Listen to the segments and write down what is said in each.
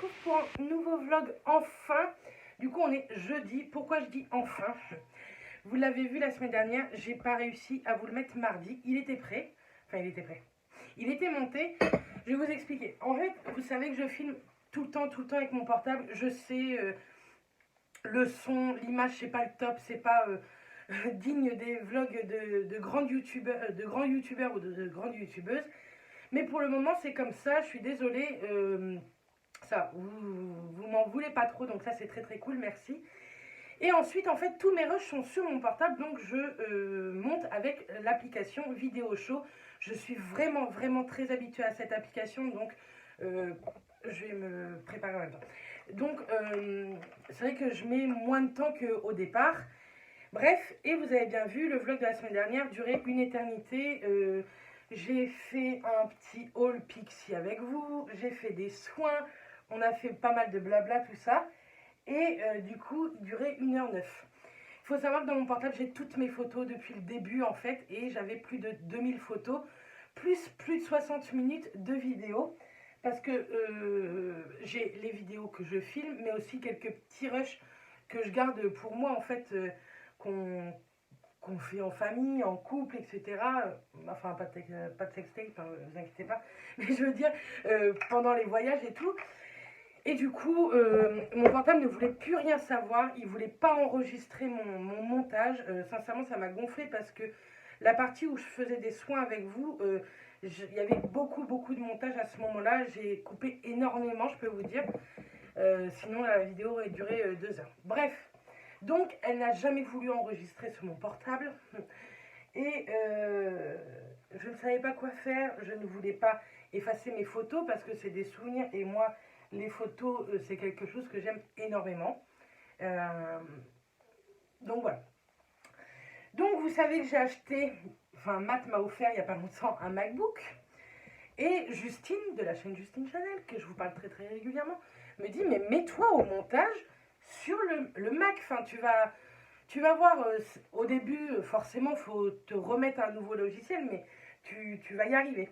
retrouve pour un nouveau vlog enfin. Du coup on est jeudi. Pourquoi je dis enfin? Vous l'avez vu la semaine dernière, j'ai pas réussi à vous le mettre mardi. Il était prêt. Enfin il était prêt. Il était monté. Je vais vous expliquer. En fait, vous savez que je filme tout le temps avec mon portable. Je sais, le son, l'image, c'est pas le top, c'est pas digne des vlogs de grands youtubeurs, ou de grandes youtubeuses. Mais pour le moment, c'est comme ça. Je suis désolée. Ça, vous m'en voulez pas trop, donc ça c'est très cool, merci. Et ensuite, en fait, tous mes rushs sont sur mon portable, donc je monte avec l'application Vidéo Show. Je suis vraiment très habituée à cette application, donc je vais me préparer en même temps. Donc, c'est vrai que je mets moins de temps qu'au départ. Bref, et vous avez bien vu, le vlog de la semaine dernière durait une éternité. J'ai fait un petit haul Pixi avec vous, j'ai fait des soins, on a fait pas mal de blabla, tout ça. Et du coup, il durait 1h09. Il faut savoir que dans mon portable, j'ai toutes mes photos depuis le début en fait. Et j'avais plus de 2000 photos, plus de 60 minutes de vidéos. Parce que j'ai les vidéos que je filme, mais aussi quelques petits rushs que je garde pour moi en fait, qu'on fait en famille, en couple, etc. Enfin, pas de sextape, hein, vous inquiétez pas. Mais je veux dire, pendant les voyages et tout. Et du coup, mon portable ne voulait plus rien savoir. Il ne voulait pas enregistrer mon montage. Sincèrement, ça m'a gonflé parce que la partie où je faisais des soins avec vous, il y avait beaucoup de montage à ce moment-là. J'ai coupé énormément, je peux vous dire. Sinon, la vidéo aurait duré 2 heures. Bref. Donc, elle n'a jamais voulu enregistrer sur mon portable. Et je ne savais pas quoi faire. Je ne voulais pas effacer mes photos parce que c'est des souvenirs. Et moi, les photos, c'est quelque chose que j'aime énormément. Donc voilà. Donc vous savez que j'ai acheté, enfin Matt m'a offert il n'y a pas longtemps un MacBook. Et Justine, de la chaîne Justine Channel, que je vous parle très régulièrement, me dit mais mets-toi au montage sur le Mac. Enfin tu vas voir, au début forcément il faut te remettre à un nouveau logiciel, mais tu vas y arriver.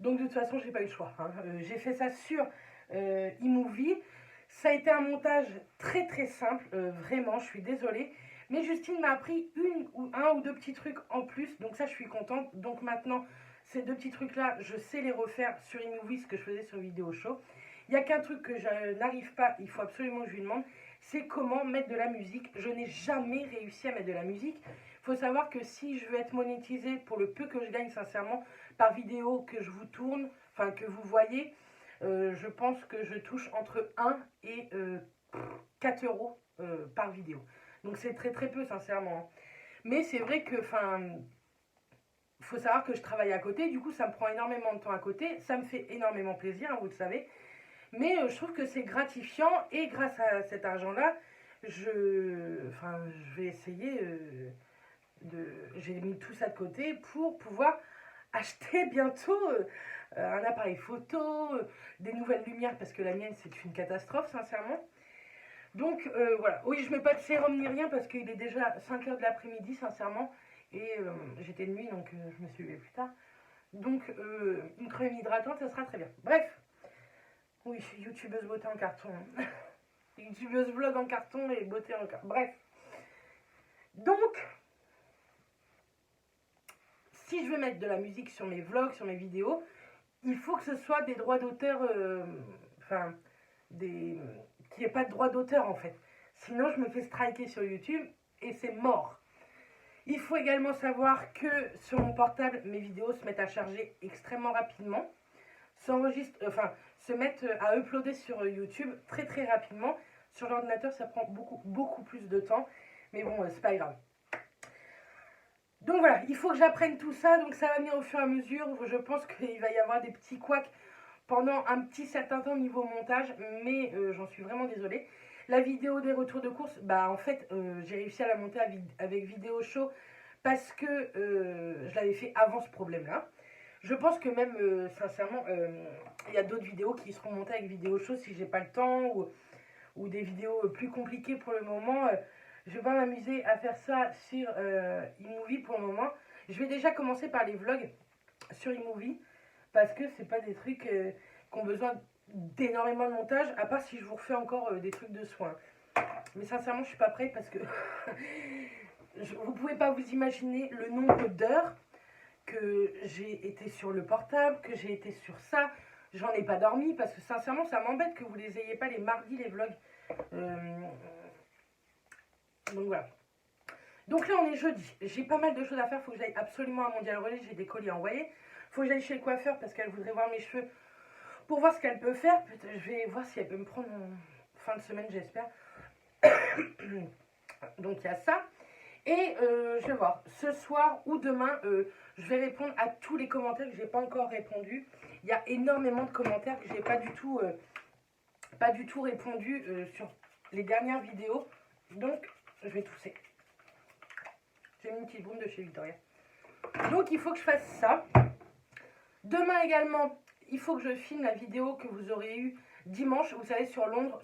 Donc de toute façon j'ai pas eu le choix, hein. J'ai fait ça sur iMovie. Ça a été un montage très simple, vraiment, je suis désolée. Mais Justine m'a appris un ou deux petits trucs en plus, donc ça je suis contente. Donc maintenant, ces deux petits trucs-là, je sais les refaire sur iMovie, ce que je faisais sur Vidéo Show. Il n'y a qu'un truc que je n'arrive pas, il faut absolument que je lui demande, c'est comment mettre de la musique. Je n'ai jamais réussi à mettre de la musique. Il faut savoir que si je veux être monétisée, pour le peu que je gagne sincèrement, par vidéo que je vous tourne, enfin que vous voyez, je pense que je touche entre 1 et 4 euros par vidéo. Donc c'est très peu sincèrement. Mais c'est vrai que, enfin, il faut savoir que je travaille à côté, du coup ça me prend énormément de temps à côté, ça me fait énormément plaisir, hein, vous le savez. Mais je trouve que c'est gratifiant et grâce à cet argent-là, je vais essayer j'ai mis tout ça de côté pour pouvoir acheter bientôt un appareil photo, des nouvelles lumières parce que la mienne c'est une catastrophe sincèrement. Donc voilà, oui je mets pas de sérum ni rien parce qu'il est déjà 5h de l'après-midi sincèrement et j'étais de nuit donc je me suis levée plus tard. Donc une crème hydratante ça sera très bien. Bref, oui je suis youtubeuse beauté en carton. Youtubeuse vlog en carton et beauté en carton. Bref. Donc si je veux mettre de la musique sur mes vlogs, sur mes vidéos, il faut que ce soit des droits d'auteur, qu'il n'y ait pas de droits d'auteur en fait. Sinon, je me fais striker sur YouTube et c'est mort. Il faut également savoir que sur mon portable, mes vidéos se mettent à charger extrêmement rapidement, se mettent à uploader sur YouTube très rapidement. Sur l'ordinateur, ça prend beaucoup plus de temps, mais bon, c'est pas grave. Donc voilà, il faut que j'apprenne tout ça, donc ça va venir au fur et à mesure. Je pense qu'il va y avoir des petits couacs pendant un petit certain temps niveau montage, mais j'en suis vraiment désolée. La vidéo des retours de course, bah en fait, j'ai réussi à la monter avec Vidéo Show parce que je l'avais fait avant ce problème-là. Je pense que même, sincèrement, il y a d'autres vidéos qui seront montées avec Vidéo Show si j'ai pas le temps ou des vidéos plus compliquées pour le moment. Je vais pas m'amuser à faire ça sur iMovie pour le moment. Je vais déjà commencer par les vlogs sur iMovie parce que c'est pas des trucs qui ont besoin d'énormément de montage, à part si je vous refais encore des trucs de soins. Mais sincèrement, je suis pas prête parce que vous pouvez pas vous imaginer le nombre d'heures que j'ai été sur le portable, que j'ai été sur ça. J'en ai pas dormi parce que sincèrement, ça m'embête que vous les ayez pas les mardis, les vlogs. Donc voilà. Donc là, on est jeudi. J'ai pas mal de choses à faire. Faut que j'aille absolument à Mondial Relais. J'ai des colis à envoyer. Faut que j'aille chez le coiffeur parce qu'elle voudrait voir mes cheveux pour voir ce qu'elle peut faire. Je vais voir si elle peut me prendre en fin de semaine, j'espère. Donc il y a ça. Et je vais voir. Ce soir ou demain, je vais répondre à tous les commentaires que j'ai pas encore répondu. Il y a énormément de commentaires que j'ai pas du tout répondu sur les dernières vidéos. Donc, je vais tousser. J'ai mis une petite boum de chez Victoria. Donc, il faut que je fasse ça. Demain également, il faut que je filme la vidéo que vous aurez eue dimanche. Vous savez, sur Londres.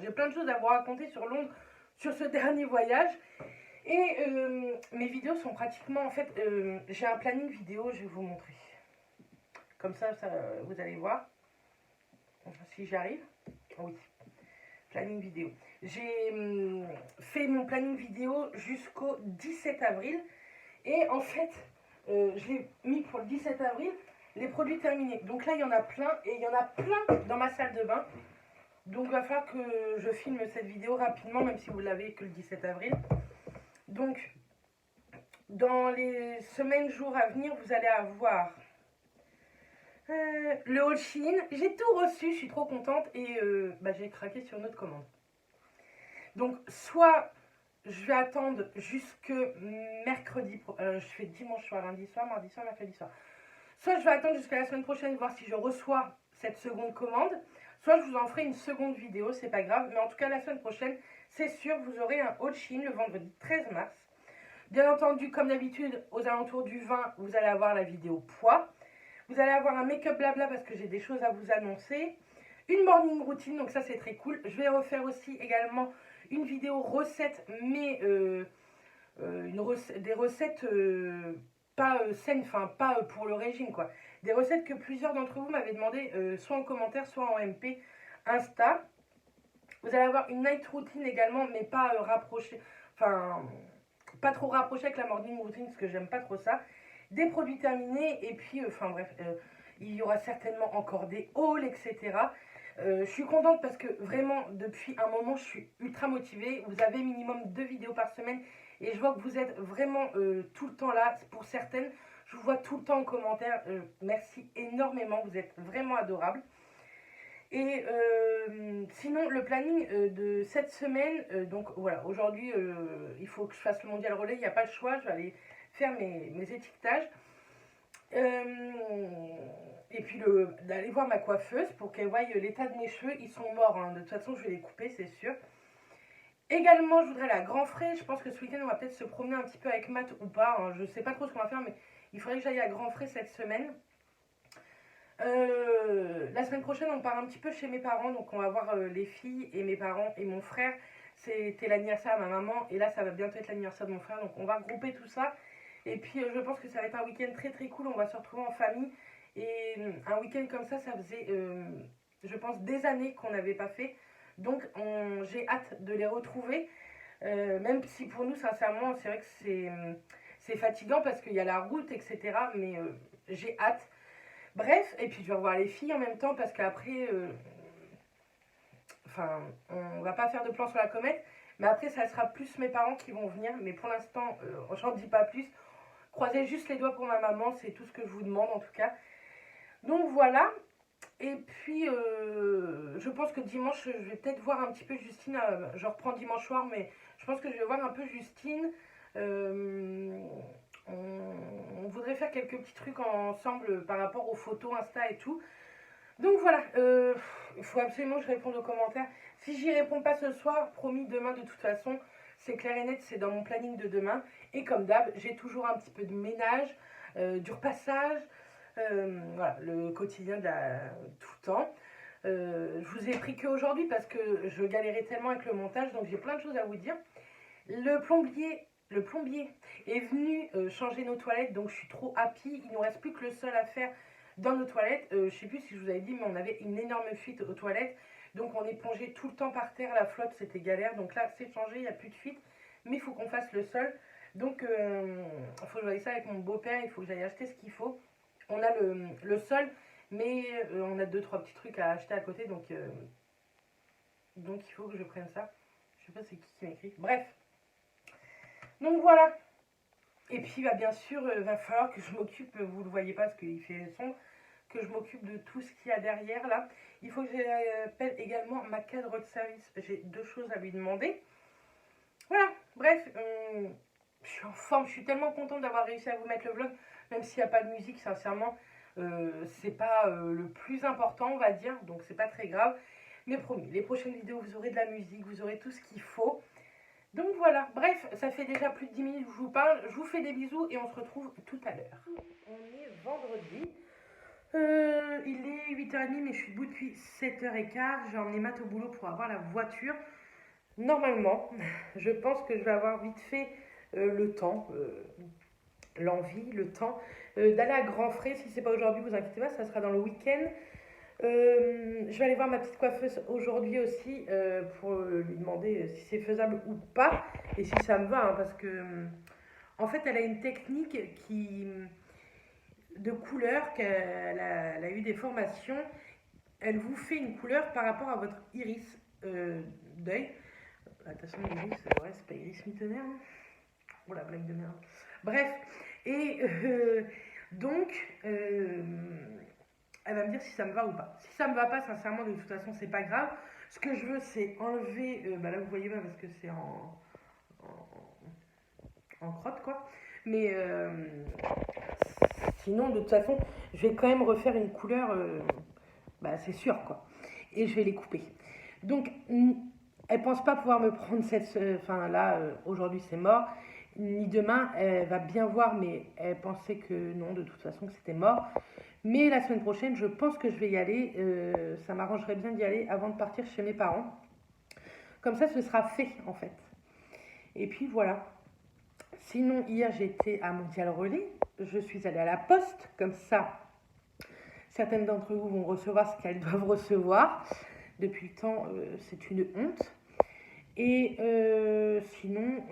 J'ai plein de choses à vous raconter sur Londres, sur ce dernier voyage. Et mes vidéos sont pratiquement... En fait, j'ai un planning vidéo, je vais vous montrer. Comme ça, vous allez voir. Si j'arrive. Oui. Planning vidéo. J'ai fait mon planning vidéo jusqu'au 17 avril. Et en fait, je l'ai mis pour le 17 avril, les produits terminés. Donc là, il y en a plein. Et il y en a plein dans ma salle de bain. Donc il va falloir que je filme cette vidéo rapidement, même si vous l'avez que le 17 avril. Donc, dans les semaines, jours à venir, vous allez avoir le haul Shein. J'ai tout reçu, je suis trop contente. Et j'ai craqué sur une autre commande. Donc, soit je vais attendre jusque mercredi. Je fais dimanche soir, lundi soir, mardi soir, mercredi soir. Soit je vais attendre jusqu'à la semaine prochaine, voir si je reçois cette seconde commande. Soit je vous en ferai une seconde vidéo, c'est pas grave. Mais en tout cas, la semaine prochaine, c'est sûr, vous aurez un haul Shein le vendredi 13 mars. Bien entendu, comme d'habitude, aux alentours du 20, vous allez avoir la vidéo poids. Vous allez avoir un make-up blabla parce que j'ai des choses à vous annoncer. Une morning routine, donc ça c'est très cool. Je vais refaire aussi également une vidéo recette, mais des recettes pas saines, enfin pas pour le régime quoi. Des recettes que plusieurs d'entre vous m'avaient demandé, soit en commentaire, soit en MP Insta. Vous allez avoir une night routine également, mais pas rapprochée, enfin pas trop rapprochée avec la morning routine parce que j'aime pas trop ça. Des produits terminés et puis, enfin bref, il y aura certainement encore des hauls, etc. Je suis contente parce que vraiment, depuis un moment, je suis ultra motivée. Vous avez minimum 2 vidéos par semaine et je vois que vous êtes vraiment tout le temps là. Pour certaines, je vous vois tout le temps en commentaire. Merci énormément, vous êtes vraiment adorables. Et sinon, le planning de cette semaine, donc voilà, aujourd'hui, il faut que je fasse le mondial relais, il n'y a pas le choix, je vais aller faire mes étiquetages. Et puis d'aller voir ma coiffeuse pour qu'elle voie l'état de mes cheveux. Ils sont morts, hein. De toute façon je vais les couper, c'est sûr. Également je voudrais aller à Grand Frais. Je pense que ce week-end on va peut-être se promener un petit peu avec Matt ou pas, hein. Je sais pas trop ce qu'on va faire, mais il faudrait que j'aille à Grand Frais cette semaine. La semaine prochaine on part un petit peu chez mes parents. Donc on va voir les filles et mes parents et mon frère. C'était l'anniversaire à ma maman et là ça va bientôt être l'anniversaire de mon frère. Donc on va regrouper tout ça. Et puis je pense que ça va être un week-end très très cool. On va se retrouver en famille. Et un week-end comme ça faisait, je pense, des années qu'on n'avait pas fait. Donc j'ai hâte de les retrouver. Même si pour nous, sincèrement, c'est vrai que c'est fatigant parce qu'il y a la route, etc. Mais j'ai hâte. Bref, et puis je vais revoir les filles en même temps parce qu'après, on va pas faire de plan sur la comète. Mais après, ça sera plus mes parents qui vont venir. Mais pour l'instant, j'en dis pas plus. Croisez juste les doigts pour ma maman, c'est tout ce que je vous demande en tout cas. Donc voilà, et puis je pense que dimanche, je vais peut-être voir un petit peu Justine, je reprends dimanche soir, mais je pense que je vais voir un peu Justine. On voudrait faire quelques petits trucs ensemble par rapport aux photos Insta et tout. Donc voilà, il faut absolument que je réponde aux commentaires. Si j'y réponds pas ce soir, promis demain de toute façon, c'est clair et net, c'est dans mon planning de demain. Et comme d'hab, j'ai toujours un petit peu de ménage, du repassage. Voilà, le quotidien tout le temps. Je vous ai pris qu'aujourd'hui parce que je galérais tellement avec le montage, donc j'ai plein de choses à vous dire. Le plombier est venu changer nos toilettes, donc je suis trop happy. Il ne nous reste plus que le sol à faire dans nos toilettes. Je sais plus si je vous avais dit, mais on avait une énorme fuite aux toilettes. Donc on épongeait tout le temps par terre, la flotte c'était galère. Donc là c'est changé, il n'y a plus de fuite. Mais il faut qu'on fasse le sol. Donc il faut que je voie ça avec mon beau-père, il faut que j'aille acheter ce qu'il faut. On a le sol, mais on a 2-3 petits trucs à acheter à côté. Donc il faut que je prenne ça. Je sais pas c'est qui m'écrit. Bref. Donc voilà. Et puis bah, bien sûr, va falloir que je m'occupe, vous le voyez pas parce qu'il fait sombre, que je m'occupe de tout ce qu'il y a derrière là. Il faut que j'appelle également ma cadre de service. J'ai 2 choses à lui demander. Voilà, bref, je suis en forme, je suis tellement contente d'avoir réussi à vous mettre le vlog, même s'il n'y a pas de musique, sincèrement, c'est pas le plus important, on va dire, donc c'est pas très grave. Mais promis, les prochaines vidéos, vous aurez de la musique, vous aurez tout ce qu'il faut. Donc voilà, bref, ça fait déjà plus de 10 minutes que je vous parle, je vous fais des bisous et on se retrouve tout à l'heure. On est vendredi, il est 8h30 mais je suis debout depuis 7h15, j'ai emmené Matt au boulot pour avoir la voiture. Normalement, je pense que je vais avoir vite fait le temps, l'envie, le temps d'aller à Grand Frais. Si c'est pas aujourd'hui, vous inquiétez pas, ça sera dans le week-end. Je vais aller voir ma petite coiffeuse aujourd'hui aussi pour lui demander si c'est faisable ou pas et si ça me va, hein, parce que en fait elle a une technique de couleur qu'elle a eu des formations. Elle vous fait une couleur par rapport à votre iris d'œil. Attention, l'iris, ouais, c'est pas iris mittenaire. Hein. Oh la blague de merde. Bref, et donc elle va me dire si ça me va ou pas. Si ça me va pas, sincèrement, de toute façon, c'est pas grave. Ce que je veux, c'est enlever. Bah là, vous voyez pas parce que c'est en crotte, quoi. Mais sinon, de toute façon, je vais quand même refaire une couleur. Bah, c'est sûr, quoi. Et je vais les couper. Donc, elle pense pas pouvoir me prendre cette. Enfin, là, aujourd'hui, c'est mort. Ni demain, elle va bien voir, mais elle pensait que non, de toute façon, que c'était mort. Mais la semaine prochaine, je pense que je vais y aller. Ça m'arrangerait bien d'y aller avant de partir chez mes parents. Comme ça, ce sera fait, en fait. Et puis, voilà. Sinon, hier, j'étais à Mondial Relais. Je suis allée à la poste. Comme ça, certaines d'entre vous vont recevoir ce qu'elles doivent recevoir. Depuis le temps, c'est une honte. Et sinon,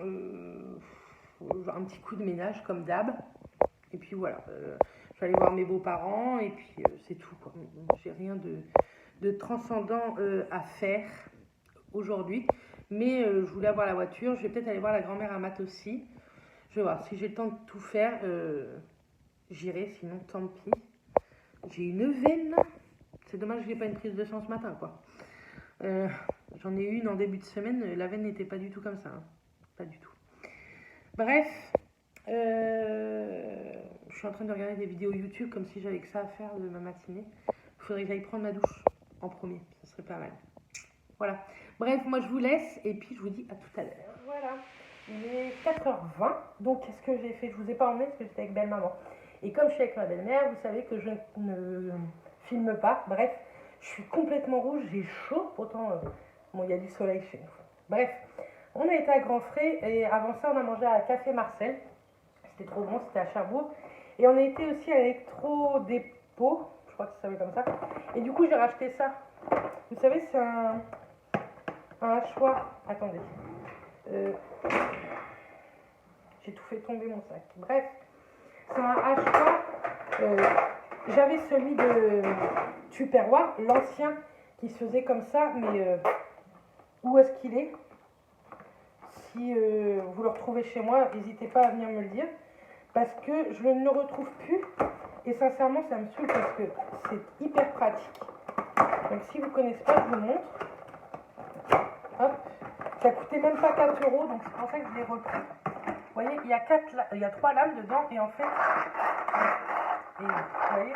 un petit coup de ménage, comme d'hab. Et puis, voilà. Je vais aller voir mes beaux-parents et puis c'est tout, quoi. J'ai rien de transcendant à faire aujourd'hui. Mais je voulais avoir la voiture. Je vais peut-être aller voir la grand-mère à Matt aussi. Je vais voir si j'ai le temps de tout faire. J'irai, sinon tant pis. J'ai une veine. C'est dommage que je n'ai pas une prise de sang ce matin, quoi. J'en ai eu une en début de semaine. La veine n'était pas du tout comme ça. Hein. Pas du tout. Bref. Je suis en train de regarder des vidéos YouTube comme si j'avais que ça à faire de ma matinée. Il faudrait que j'aille prendre ma douche en premier, ça serait pas mal. Voilà. Bref, moi je vous laisse et puis je vous dis à tout à l'heure. Voilà, il est 4h20. Donc qu'est-ce que j'ai fait? Je vous ai pas emmené parce que j'étais avec belle-maman. Et comme je suis avec ma belle-mère, vous savez que je ne filme pas. Bref, je suis complètement rouge, j'ai chaud. Pourtant, bon, il y a du soleil chez nous. Bref, on a été à Grand Frais et avant ça, on a mangé à Café Marcel. C'était trop bon, c'était à Cherbourg. Et on a été aussi à l'électro-dépôt, je crois que ça s'appelle comme ça. Et du coup, j'ai racheté ça. Vous savez, c'est un hachoir. Attendez. J'ai tout fait tomber mon sac. Bref, c'est un hachoir. J'avais celui de Tupperware, l'ancien, qui se faisait comme ça. Mais où est-ce qu'il est? Si vous le retrouvez chez moi, n'hésitez pas à venir me le dire. Parce que je ne le retrouve plus. Et sincèrement, ça me saoule parce que c'est hyper pratique. Donc si vous ne connaissez pas, je vous montre. Hop. Ça coûtait même pas 4 €, donc c'est pour ça que je l'ai repris. Vous voyez, il y a 3 lames dedans. Et en fait, vous voyez,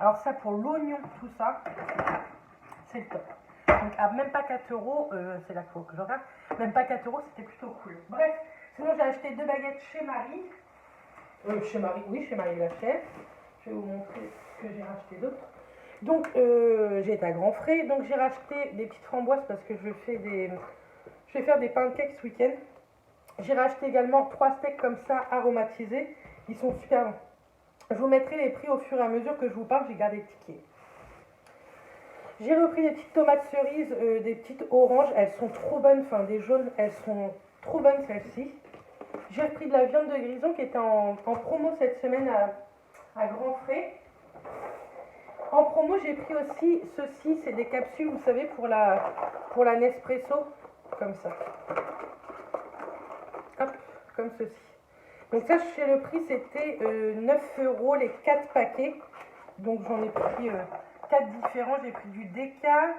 alors ça pour l'oignon, tout ça, c'est le top. Donc à même pas 4 €, c'est là qu'il faut que je regarde. Même pas 4 €, c'était plutôt cool. Bref, sinon j'ai acheté 2 baguettes chez Marie. Chez Marie, oui, chez Marie la chef. Je vais vous montrer ce que j'ai racheté d'autre. Donc, j'ai été à Grand Frais. Donc, j'ai racheté des petites framboises parce que je vais faire des pancakes ce week-end. J'ai racheté également 3 steaks comme ça aromatisés. Ils sont super bons. Je vous mettrai les prix au fur et à mesure que je vous parle, j'ai gardé le ticket. J'ai repris des petites tomates cerises, des petites oranges, elles sont trop bonnes, enfin des jaunes, elles sont trop bonnes celles-ci. J'ai repris de la viande de grison qui était en promo cette semaine à grands frais. En promo, j'ai pris aussi ceci, c'est des capsules, vous savez, pour la Nespresso, comme ça. Hop, comme ceci. Donc ça, chez le prix, c'était 9 € les 4 paquets. Donc j'en ai pris 4 différents. J'ai pris du Deka,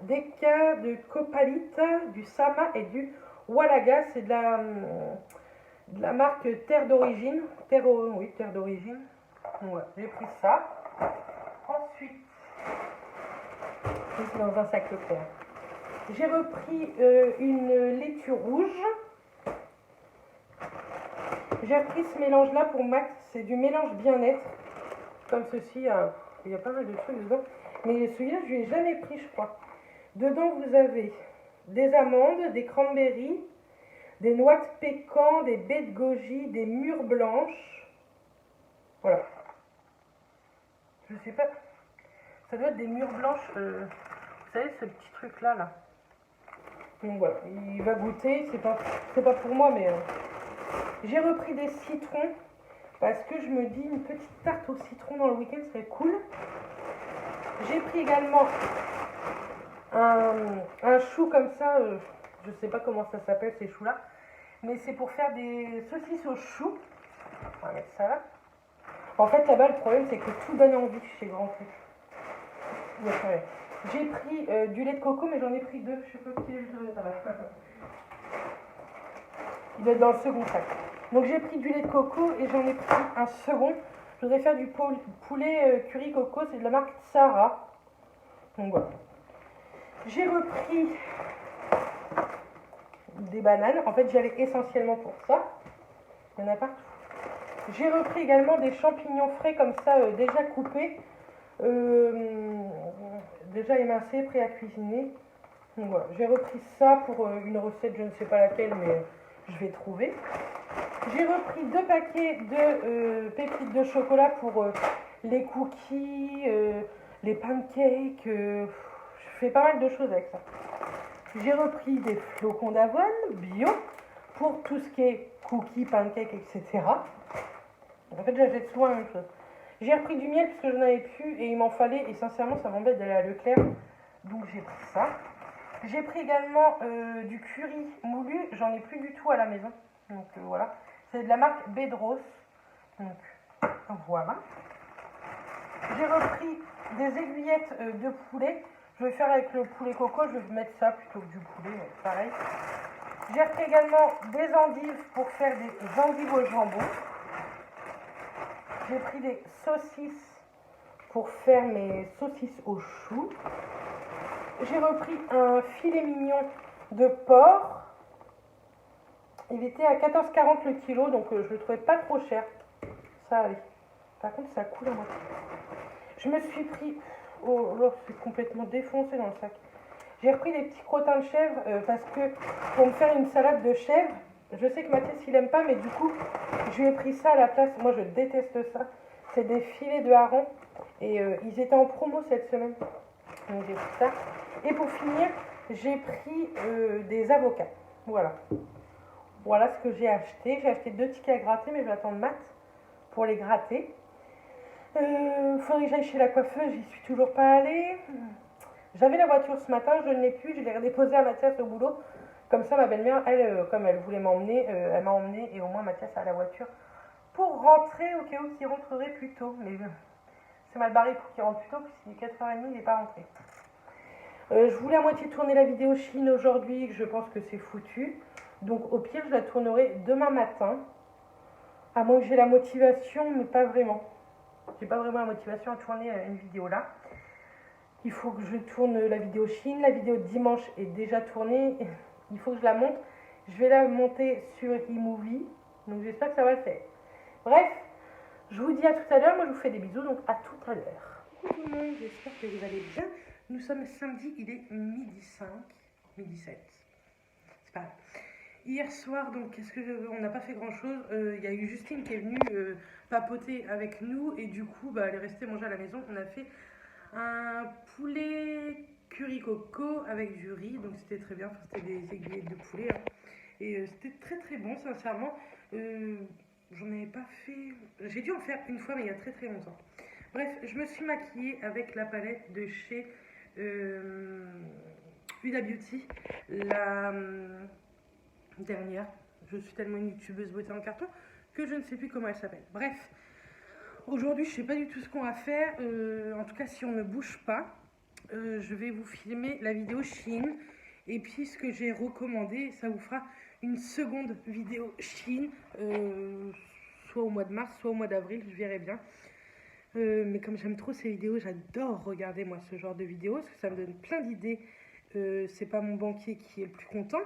de Copalita, du Sama et du Walaga. C'est de la marque Terre d'origine. Terre d'origine. Voilà, j'ai pris ça. Ensuite, c'est dans un sac Leclerc. J'ai repris une laitue rouge. J'ai repris ce mélange-là pour Max. C'est du mélange bien-être. Comme ceci, il y a pas mal de trucs dedans. Mais celui-là, je ne l'ai jamais pris, je crois. Dedans, vous avez des amandes, des cranberries, des noix de pécan, des baies de goji, des mûres blanches. Voilà. Je sais pas. Ça doit être des mûres blanches. Vous savez, ce petit truc-là, là. Donc voilà, il va goûter. C'est pas pour moi, mais... J'ai repris des citrons. Parce que je me dis, une petite tarte au citron dans le week-end serait cool. J'ai pris également un chou comme ça. Je ne sais pas comment ça s'appelle, ces choux-là. Mais c'est pour faire des saucisses au chou. On va mettre ça là. En fait, là-bas, le problème, c'est que tout donne envie chez Grand Prix. J'ai pris du lait de coco, mais j'en ai pris 2. Je sais pas qui est le tabac. Il doit être dans le second sac. Donc j'ai pris du lait de coco et j'en ai pris un second. Je voudrais faire du poulet curry coco, c'est de la marque Sarah. Donc voilà. J'ai repris des bananes. En fait, j'y allais essentiellement pour ça. Il y en a partout. J'ai repris également des champignons frais comme ça, déjà coupés. Déjà émincés, prêts à cuisiner. Donc voilà. J'ai repris ça pour une recette, je ne sais pas laquelle, mais je vais trouver. J'ai repris 2 paquets de pépites de chocolat pour les cookies, les pancakes. Je fais pas mal de choses avec ça. J'ai repris des flocons d'avoine bio pour tout ce qui est cookies, pancakes, etc. En fait, j'achète souvent la même chose. J'ai repris du miel parce que je n'en avais plus et il m'en fallait. Et sincèrement, ça m'embête d'aller à Leclerc. Donc j'ai pris ça. J'ai pris également du curry moulu. J'en ai plus du tout à la maison. Donc voilà. C'est de la marque Bedros. Donc voilà. J'ai repris des aiguillettes de poulet. Je vais faire avec le poulet coco. Je vais mettre ça plutôt que du poulet. Pareil. J'ai repris également des endives pour faire des endives au jambon. J'ai pris des saucisses pour faire mes saucisses au chou. J'ai repris un filet mignon de porc. Il était à 14,40 le kilo, donc je le trouvais pas trop cher. Ça allait. Par contre, ça coule à moitié. Je me suis pris... Oh là, c'est complètement défoncé dans le sac. J'ai repris des petits crottins de chèvre parce que pour me faire une salade de chèvre, je sais que Mathias il aime pas, mais du coup, je lui ai pris ça à la place. Moi, je déteste ça. C'est des filets de hareng et ils étaient en promo cette semaine. Donc j'ai pris ça. Et pour finir, j'ai pris des avocats. Voilà. Voilà ce que j'ai acheté. J'ai acheté 2 tickets à gratter, mais je vais attendre Matt pour les gratter. Faudrait que j'aille chez la coiffeuse, j'y suis toujours pas allée. J'avais la voiture ce matin, je ne l'ai plus, je l'ai redéposée à Mathias au boulot. Comme ça, ma belle-mère, elle, comme elle voulait m'emmener, elle m'a emmené et au moins Mathias a la voiture pour rentrer au cas où il rentrerait plus tôt. Mais c'est mal barré pour qu'il rentre plus tôt, puisqu'il est 4h30, il n'est pas rentré. Je voulais à moitié tourner la vidéo Chine aujourd'hui, je pense que c'est foutu. Donc au pire, je la tournerai demain matin. À moins que j'ai la motivation, mais pas vraiment. J'ai pas vraiment la motivation à tourner une vidéo là. Il faut que je tourne la vidéo Chine. La vidéo de dimanche est déjà tournée. Il faut que je la monte. Je vais la monter sur eMovie. Donc j'espère que ça va le faire. Bref, je vous dis à tout à l'heure. Moi je vous fais des bisous. Donc à tout à l'heure. Coucou tout le monde, j'espère que vous allez bien. Nous sommes samedi, il est midi 5, midi 7. C'est pas grave. Hier soir, donc, on n'a pas fait grand chose. Il y a eu Justine qui est venue papoter avec nous et du coup elle est restée manger à la maison. On a fait un poulet curry coco avec du riz, donc c'était très bien, enfin, c'était des aiguillettes de poulet hein. Et c'était très très bon sincèrement. J'en avais pas fait, j'ai dû en faire une fois mais il y a très très longtemps. Bref, je me suis maquillée avec la palette de chez Huda Beauty, la dernière. Je suis tellement une youtubeuse beauté en carton que je ne sais plus comment elle s'appelle. Bref, aujourd'hui je sais pas du tout ce qu'on va faire, en tout cas si on ne bouge pas, je vais vous filmer la vidéo Shein et puis ce que j'ai recommandé, ça vous fera une seconde vidéo Shein, soit au mois de mars, soit au mois d'avril, je verrai bien. Mais comme j'aime trop ces vidéos, j'adore regarder moi ce genre de vidéos parce que ça me donne plein d'idées. C'est pas mon banquier qui est le plus content,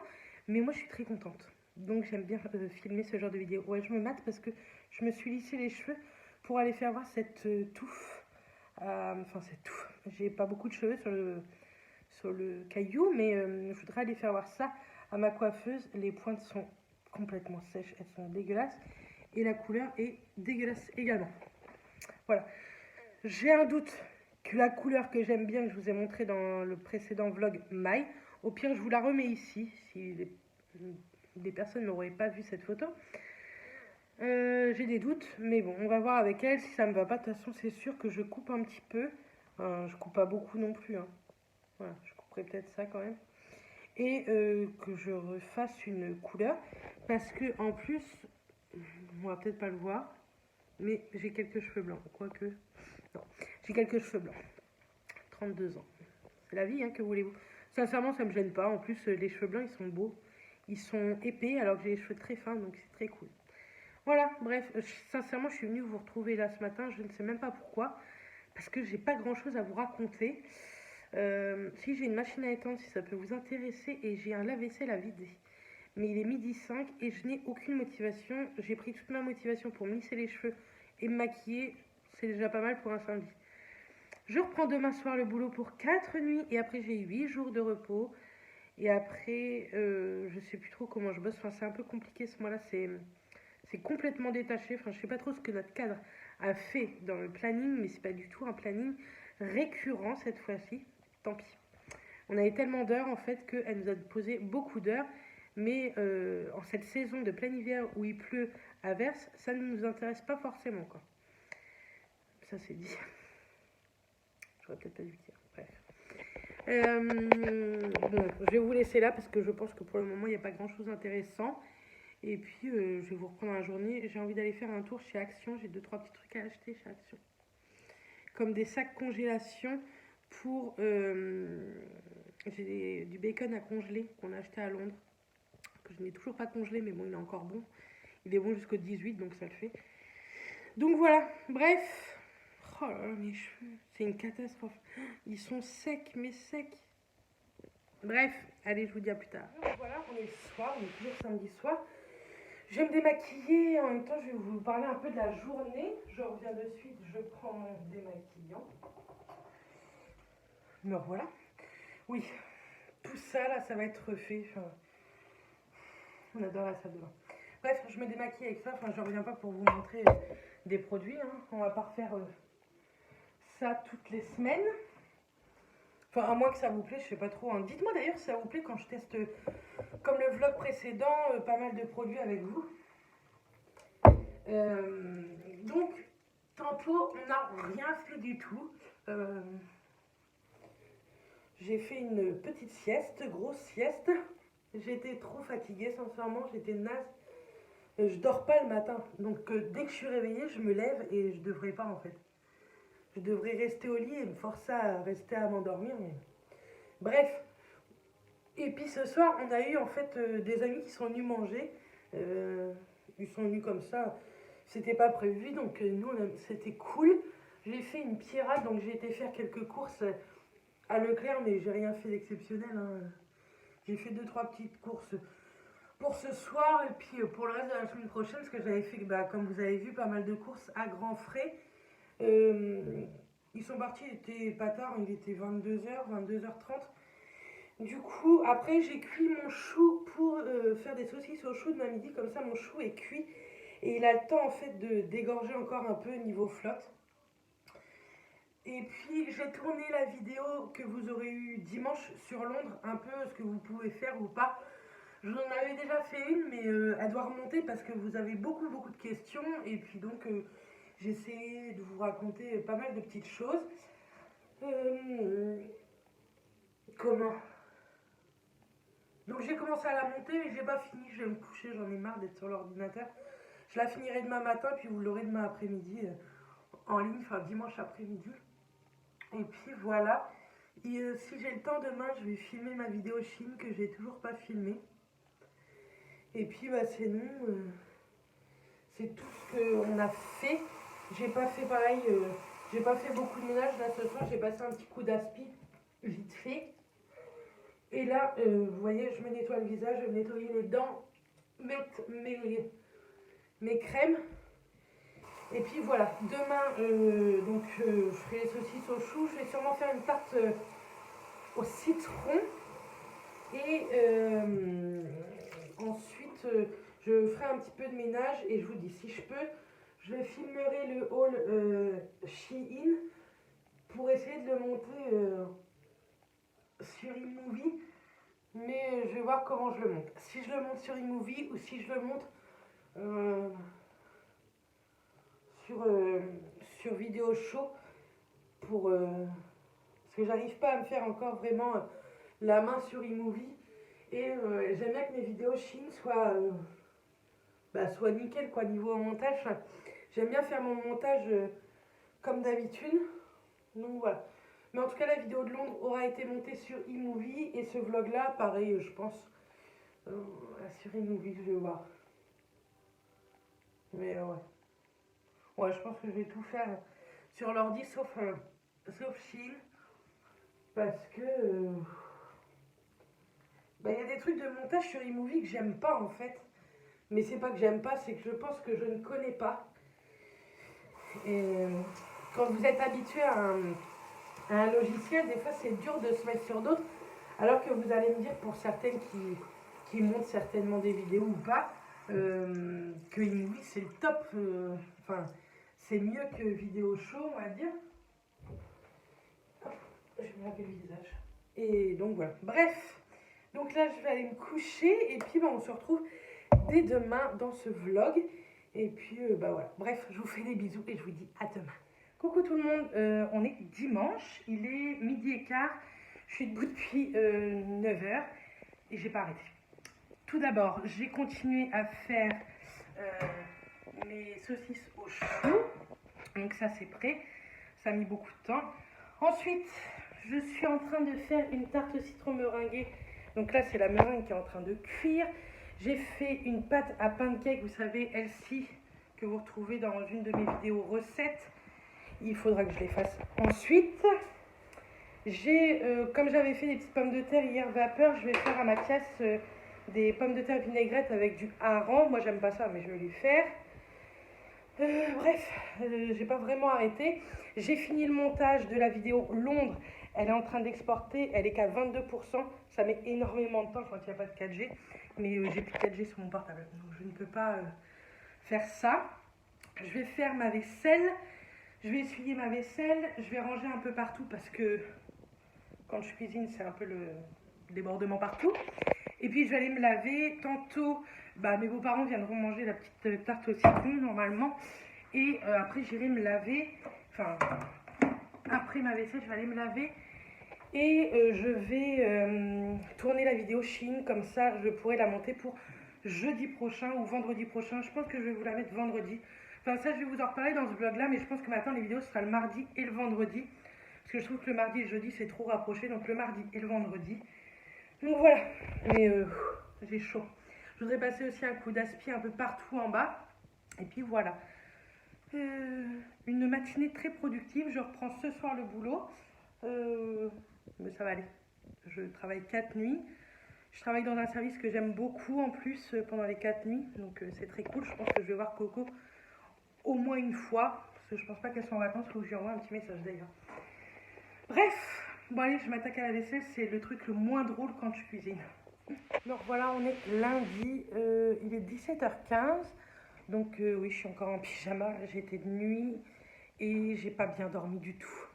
mais moi je suis très contente. Donc j'aime bien filmer ce genre de vidéos. Ouais, je me mate parce que je me suis lissé les cheveux pour aller faire voir cette touffe. Enfin cette touffe. J'ai pas beaucoup de cheveux sur le caillou, mais je voudrais aller faire voir ça à ma coiffeuse. Les pointes sont complètement sèches, elles sont dégueulasses. Et la couleur est dégueulasse également. Voilà. J'ai un doute que la couleur que j'aime bien, que je vous ai montré dans le précédent vlog, maille. Au pire, je vous la remets ici, si des personnes n'auraient pas vu cette photo. J'ai des doutes, mais bon, on va voir avec elle si ça me va pas. De toute façon, c'est sûr que je coupe un petit peu. Je coupe pas beaucoup non plus. Hein. Voilà, je couperai peut-être ça quand même. Et que je refasse une couleur. Parce que en plus, on va peut-être pas le voir, mais j'ai quelques cheveux blancs. Quoique, non, j'ai quelques cheveux blancs. 32 ans. C'est la vie, hein, que voulez-vous. Sincèrement, ça me gêne pas. En plus, les cheveux blancs, ils sont beaux. Ils sont épais, alors que j'ai les cheveux très fins, donc c'est très cool. Voilà, bref, sincèrement, je suis venue vous retrouver là ce matin. Je ne sais même pas pourquoi. Parce que j'ai pas grand-chose à vous raconter. Si j'ai une machine à étendre, si ça peut vous intéresser. Et j'ai un lave-vaisselle à vider. Mais il est 12h05 et je n'ai aucune motivation. J'ai pris toute ma motivation pour me lisser les cheveux et me maquiller. C'est déjà pas mal pour un samedi. Je reprends demain soir le boulot pour 4 nuits et après j'ai 8 jours de repos. Et après, je sais plus trop comment je bosse. Enfin, c'est un peu compliqué ce mois-là. C'est complètement détaché. Enfin, je sais pas trop ce que notre cadre a fait dans le planning, mais c'est pas du tout un planning récurrent cette fois-ci. Tant pis. On avait tellement d'heures en fait qu'elle nous a posé beaucoup d'heures. Mais en cette saison de plein hiver où il pleut à verse, ça ne nous intéresse pas forcément, quoi. Ça c'est dit. J'aurais peut-être pas dû le dire. Bref. Bon, je vais vous laisser là parce que je pense que pour le moment il n'y a pas grand chose d'intéressant. Et puis je vais vous reprendre la journée. J'ai envie d'aller faire un tour chez Action. J'ai 2-3 petits trucs à acheter chez Action. Comme des sacs congélation pour. J'ai du bacon à congeler qu'on a acheté à Londres. Que je n'ai toujours pas congelé, mais bon, il est encore bon. Il est bon jusqu'au 18, donc ça le fait. Donc voilà, bref. Oh là là, mes cheveux, c'est une catastrophe. Ils sont secs, mais secs. Bref, allez, je vous dis à plus tard. Voilà, on est le soir, on est toujours samedi soir. Je vais me démaquiller, en même temps, je vais vous parler un peu de la journée. Je reviens de suite, je prends mon démaquillant. Me revoilà. Oui, tout ça, là, ça va être refait. Enfin, on adore la salle de bain. Bref, je me démaquille avec ça. Enfin, je reviens pas pour vous montrer des produits. Hein. On va pas refaire ça toutes les semaines. Enfin, à moins que ça vous plaît, je sais pas trop. Hein. Dites-moi d'ailleurs si ça vous plaît quand je teste, comme le vlog précédent, pas mal de produits avec vous. Donc, tantôt, on n'a rien fait du tout. J'ai fait une petite sieste, grosse sieste. J'étais trop fatiguée, sincèrement, j'étais naze. Je dors pas le matin, donc dès que je suis réveillée, je me lève et je devrais pas en fait. Je devrais rester au lit et me forcer à rester à m'endormir. Mais... Bref. Et puis ce soir, on a eu en fait des amis qui sont venus manger. Ils sont venus comme ça. C'était pas prévu, donc nous, c'était cool. J'ai fait une pirate, donc j'ai été faire quelques courses à Leclerc, mais j'ai rien fait d'exceptionnel. Hein. J'ai fait 2-3 petites courses pour ce soir et puis pour le reste de la semaine prochaine, parce que j'avais fait, comme vous avez vu, pas mal de courses à grands frais. Ils sont partis, il était pas tard, il était 22h, 22h30. Du coup, après j'ai cuit mon chou pour faire des saucisses au chou de ma midi, comme ça mon chou est cuit. Et il a le temps en fait de dégorger encore un peu niveau flotte. Et puis j'ai tourné la vidéo que vous aurez eue dimanche sur Londres, un peu ce que vous pouvez faire ou pas. J'en avais déjà fait une, mais elle doit remonter parce que vous avez beaucoup de questions. Et puis donc j'ai essayé de vous raconter pas mal de petites choses. Comment Donc j'ai commencé à la monter, mais j'ai pas fini. Je vais me coucher, j'en ai marre d'être sur l'ordinateur. Je la finirai demain matin, puis vous l'aurez demain après-midi en ligne, enfin dimanche après-midi. Et puis voilà. Et si j'ai le temps demain, je vais filmer ma vidéo Chine que j'ai toujours pas filmée. Et puis bah sinon, c'est tout ce qu'on a fait. J'ai pas fait pareil, j'ai pas fait beaucoup de ménage là ce soir. J'ai passé un petit coup d'aspi vite fait. Et là, vous voyez, je me nettoie le visage, je vais nettoyer les dents, mettre mes crèmes. Et puis voilà, demain, je ferai les saucisses au chou. Je vais sûrement faire une tarte au citron. Et ensuite, je ferai un petit peu de ménage. Et je vous dis, si je peux, je filmerai le haul Shein pour essayer de le monter sur iMovie. Mais je vais voir comment je le monte. Si je le monte sur iMovie ou si je le monte sur Vidéo Show pour parce que j'arrive pas à me faire encore vraiment la main sur iMovie et j'aime bien que mes vidéos Chine soient nickel quoi niveau montage. Enfin, j'aime bien faire mon montage comme d'habitude. Donc voilà. Mais en tout cas la vidéo de Londres aura été montée sur iMovie et ce vlog là pareil je pense sur iMovie je vais voir. Mais ouais. Ouais, je pense que je vais tout faire sur l'ordi sauf Shein. Parce que il y a des trucs de montage sur iMovie que j'aime pas en fait. Mais c'est pas que j'aime pas, c'est que je pense que je ne connais pas. Et quand vous êtes habitué à un logiciel, des fois c'est dur de se mettre sur d'autres. Alors que vous allez me dire pour certaines qui montent certainement des vidéos ou pas, que iMovie c'est le top. Enfin, c'est mieux que Vidéo Show, on va dire. Je vais me laver le visage. Et donc voilà. Bref. Donc là, je vais aller me coucher. Et puis, on se retrouve dès demain dans ce vlog. Et puis, voilà. Bref, je vous fais des bisous et je vous dis à demain. Coucou tout le monde. On est dimanche. Il est 12h15. Je suis debout depuis 9h. Et j'ai pas arrêté. Tout d'abord, j'ai continué à faire mes saucisses au chou. Donc ça, c'est prêt. Ça a mis beaucoup de temps. Ensuite, je suis en train de faire une tarte au citron meringuée. Donc là, c'est la meringue qui est en train de cuire. J'ai fait une pâte à pancake, vous savez, elle-ci, que vous retrouvez dans une de mes vidéos recettes. Il faudra que je les fasse ensuite. J'ai, comme j'avais fait des petites pommes de terre hier vapeur, je vais faire à Mathias des pommes de terre vinaigrettes avec du hareng. Moi, j'aime pas ça, mais je vais lui faire. Bref, j'ai pas vraiment arrêté. J'ai fini le montage de la vidéo Londres. Elle est en train d'exporter. Elle est qu'à 22%. Ça met énormément de temps quand il n'y a pas de 4G. Mais j'ai plus de 4G sur mon portable. Donc je ne peux pas faire ça. Je vais faire ma vaisselle. Je vais essuyer ma vaisselle. Je vais ranger un peu partout parce que quand je cuisine, c'est un peu le débordement partout. Et puis je vais aller me laver. Tantôt, mes beaux-parents viendront manger la petite tarte au citron normalement. Et après j'irai me laver. Enfin, après ma vaisselle, je vais aller me laver. Et je vais tourner la vidéo Chine. Comme ça, je pourrai la monter pour jeudi prochain ou vendredi prochain. Je pense que je vais vous la mettre vendredi. Enfin ça, je vais vous en reparler dans ce vlog-là. Mais je pense que maintenant, les vidéos, ce sera le mardi et le vendredi. Parce que je trouve que le mardi et le jeudi, c'est trop rapproché. Donc le mardi et le vendredi. Donc voilà, mais j'ai chaud. Je voudrais passer aussi un coup d'aspi un peu partout en bas. Et puis voilà. Une matinée très productive. Je reprends ce soir le boulot. Mais ça va aller. Je travaille 4 nuits. Je travaille dans un service que j'aime beaucoup en plus pendant les 4 nuits. Donc c'est très cool. Je pense que je vais voir Coco au moins une fois. Parce que je pense pas qu'elle soit en vacances. Il faut que je lui envoie un petit message d'ailleurs. Bref. Bon allez, je m'attaque à la vaisselle, c'est le truc le moins drôle quand je cuisine. Donc voilà, on est lundi, il est 17h15. Donc oui, je suis encore en pyjama, j'étais de nuit et j'ai pas bien dormi du tout.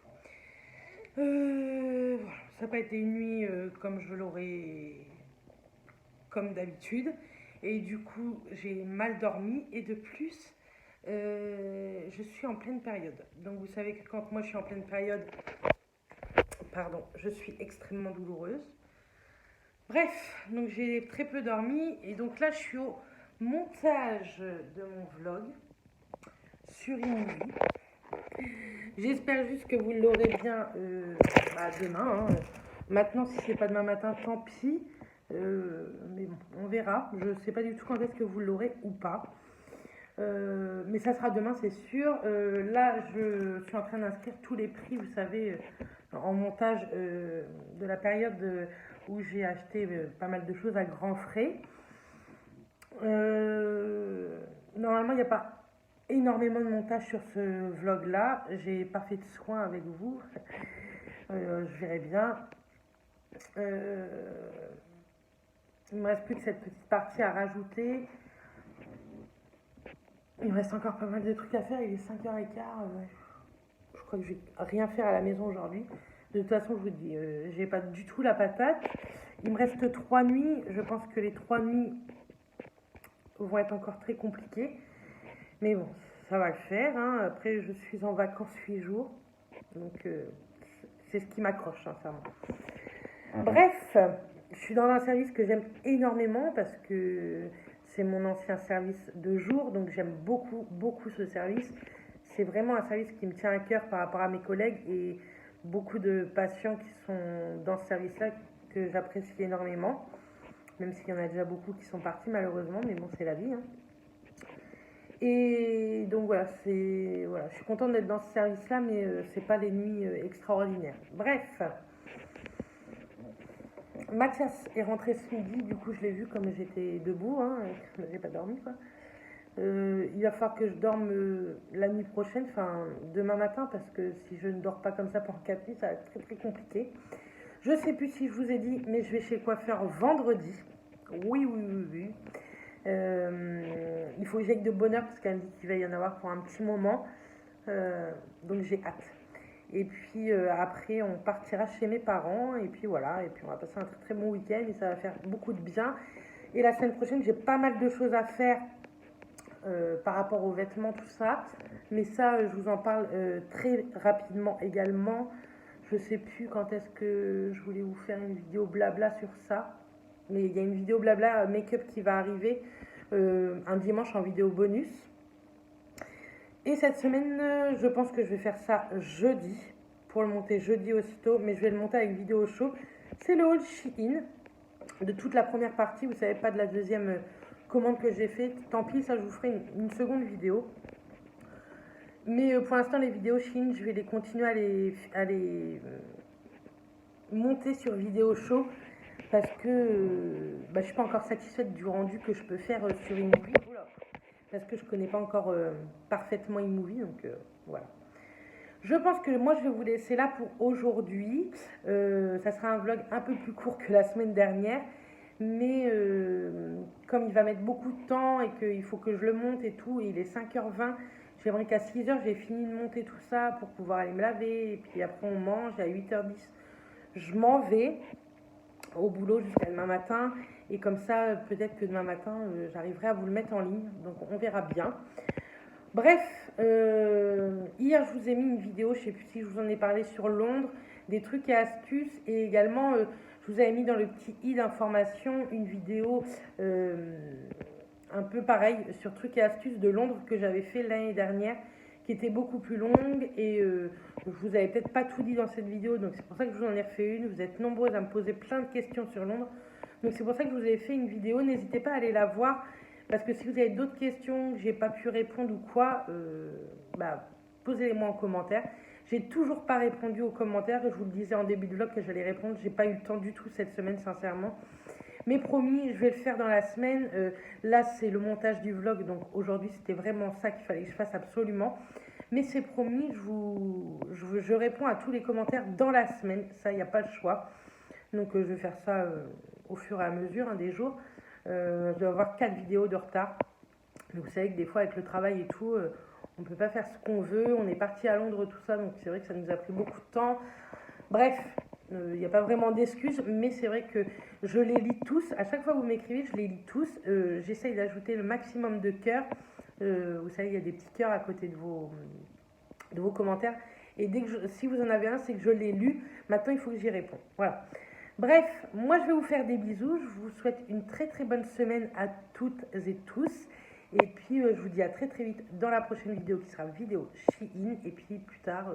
Voilà, ça n'a pas été une nuit comme je l'aurais comme d'habitude. Et du coup, j'ai mal dormi et de plus, je suis en pleine période. Donc vous savez que quand moi je suis en pleine période, pardon, je suis extrêmement douloureuse. Bref, donc j'ai très peu dormi et donc là je suis au montage de mon vlog sur iMovie. J'espère juste que vous l'aurez bien demain. Hein. Maintenant, si c'est pas demain matin, tant pis. Mais bon, on verra. Je ne sais pas du tout quand est-ce que vous l'aurez ou pas. Mais ça sera demain, c'est sûr. Là, je suis en train d'inscrire tous les prix, vous savez, en montage de la période où j'ai acheté pas mal de choses à grands frais. Normalement, il n'y a pas énormément de montage sur ce vlog là, j'ai pas fait de soin avec vous. Je verrai bien. Il me reste plus que cette petite partie à rajouter. Il me reste encore pas mal de trucs à faire, il est 5h15. Je crois que je vais rien faire à la maison aujourd'hui. De toute façon, je vous dis, j'ai pas du tout la patate. Il me reste 3 nuits. Je pense que les 3 nuits vont être encore très compliquées. Mais bon, ça va le faire. Hein. Après, je suis en vacances 8 jours. Donc, c'est ce qui m'accroche, sincèrement. Bref, je suis dans un service que j'aime énormément parce que c'est mon ancien service de jour. Donc, j'aime beaucoup, beaucoup ce service. C'est vraiment un service qui me tient à cœur par rapport à mes collègues et beaucoup de patients qui sont dans ce service-là que j'apprécie énormément. Même s'il y en a déjà beaucoup qui sont partis malheureusement, mais bon, c'est la vie. Hein. Et donc voilà, je suis contente d'être dans ce service-là, mais c'est pas les nuits extraordinaires. Bref, Mathias est rentré ce midi, du coup je l'ai vu comme j'étais debout, hein, j'ai pas dormi quoi. Il va falloir que je dorme la nuit prochaine, enfin demain matin, parce que si je ne dors pas comme ça pendant 4 nuits, ça va être très très compliqué. Je sais plus si je vous ai dit, mais je vais chez le coiffeur vendredi. Oui. Il faut que j'aille de bonne heure parce qu'elle me dit qu'il va y en avoir pour un petit moment. Donc j'ai hâte. Et puis après, on partira chez mes parents. Et puis voilà. Et puis on va passer un très très bon week-end et ça va faire beaucoup de bien. Et la semaine prochaine, j'ai pas mal de choses à faire par rapport aux vêtements, tout ça. Mais ça, je vous en parle très rapidement également. Je sais plus quand est-ce que je voulais vous faire une vidéo blabla sur ça. Mais il y a une vidéo blabla make-up qui va arriver un dimanche en vidéo bonus. Et cette semaine, je pense que je vais faire ça jeudi. Pour le monter jeudi aussitôt. Mais je vais le monter avec vidéo show. C'est le haul Shein de toute la première partie. Vous savez pas de la deuxième commande que j'ai fait. Tant pis, ça je vous ferai une seconde vidéo. Mais pour l'instant, les vidéos Shein, je vais les continuer à les monter sur vidéo show. Parce que je ne suis pas encore satisfaite du rendu que je peux faire sur iMovie. Parce que je ne connais pas encore parfaitement iMovie. Donc voilà. Je pense que moi je vais vous laisser là pour aujourd'hui. Ça sera un vlog un peu plus court que la semaine dernière. Mais comme il va mettre beaucoup de temps et qu'il faut que je le monte et tout, et il est 5h20, j'aimerais qu'à 6h j'ai fini de monter tout ça pour pouvoir aller me laver. Et puis après on mange, et à 8h10 je m'en vais au boulot jusqu'à demain matin. Et comme ça, peut-être que demain matin, j'arriverai à vous le mettre en ligne. Donc on verra bien. Bref, hier je vous ai mis une vidéo, je ne sais plus si je vous en ai parlé sur Londres, des trucs et astuces. Et également, je vous avais mis dans le petit i d'information une vidéo un peu pareil sur trucs et astuces de Londres que j'avais fait l'année dernière, qui était beaucoup plus longue. Et je vous avais peut-être pas tout dit dans cette vidéo, donc c'est pour ça que je vous en ai refait une. Vous êtes nombreuses à me poser plein de questions sur Londres. Donc c'est pour ça que je vous ai fait une vidéo. N'hésitez pas à aller la voir. Parce que si vous avez d'autres questions que j'ai pas pu répondre ou quoi, posez-les-moi en commentaire. J'ai toujours pas répondu aux commentaires. Je vous le disais en début de vlog que j'allais répondre. J'ai pas eu le temps du tout cette semaine, sincèrement. Mais promis, je vais le faire dans la semaine. Là, c'est le montage du vlog. Donc aujourd'hui, c'était vraiment ça qu'il fallait que je fasse absolument. Mais c'est promis, je réponds à tous les commentaires dans la semaine. Ça, il n'y a pas le choix. Donc je vais faire ça au fur et à mesure des jours. Je dois avoir 4 vidéos de retard. Mais vous savez que des fois, avec le travail et tout, on ne peut pas faire ce qu'on veut. On est parti à Londres, tout ça, donc c'est vrai que ça nous a pris beaucoup de temps. Bref, il n'y a pas vraiment d'excuses, mais c'est vrai que je les lis tous. À chaque fois que vous m'écrivez, je les lis tous. J'essaye d'ajouter le maximum de cœurs. Vous savez, il y a des petits cœurs à côté de vos commentaires. Et si vous en avez un, c'est que je l'ai lu. Maintenant, il faut que j'y réponde. Voilà. Bref, moi, je vais vous faire des bisous. Je vous souhaite une très très bonne semaine à toutes et tous. Et puis, je vous dis à très très vite dans la prochaine vidéo qui sera vidéo Shein. Et puis, plus tard,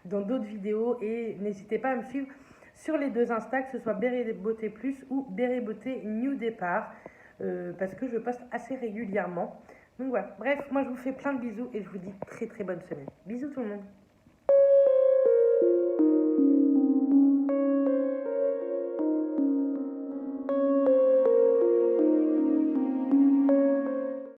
dans d'autres vidéos. Et n'hésitez pas à me suivre sur les deux Insta, que ce soit Béret Beauté Plus ou Béret Beauté New Départ. Parce que je poste assez régulièrement. Donc voilà. Bref, moi, je vous fais plein de bisous et je vous dis très très bonne semaine. Bisous tout le monde.